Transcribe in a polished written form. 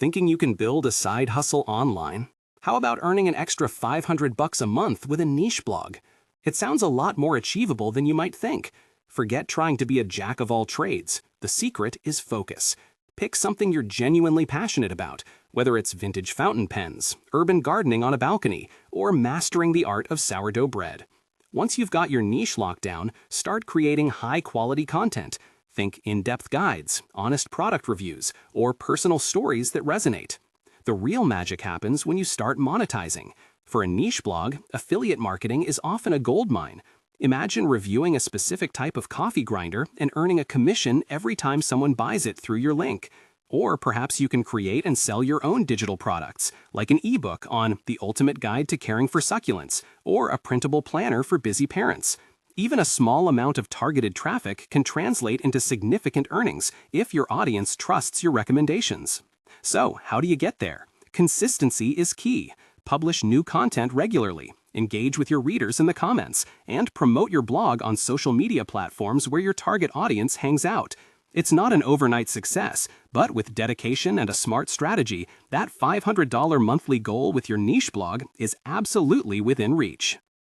Thinking you can build a side hustle online? How about earning an extra $500 a month with a niche blog? It sounds a lot more achievable than you might think. Forget trying to be a jack of all trades. The secret is focus. Pick something you're genuinely passionate about, whether it's vintage fountain pens, urban gardening on a balcony, or mastering the art of sourdough bread. Once you've got your niche locked down, start creating high-quality content. Think in-depth guides, honest product reviews, or personal stories that resonate. The real magic happens when you start monetizing. For a niche blog, affiliate marketing is often a goldmine. Imagine reviewing a specific type of coffee grinder and earning a commission every time someone buys it through your link. Or perhaps you can create and sell your own digital products, like an ebook on The Ultimate Guide to Caring for Succulents, or a printable planner for busy parents. Even a small amount of targeted traffic can translate into significant earnings if your audience trusts your recommendations. So, how do you get there? Consistency is key. Publish new content regularly, engage with your readers in the comments, and promote your blog on social media platforms where your target audience hangs out. It's not an overnight success, but with dedication and a smart strategy, that $500 monthly goal with your niche blog is absolutely within reach.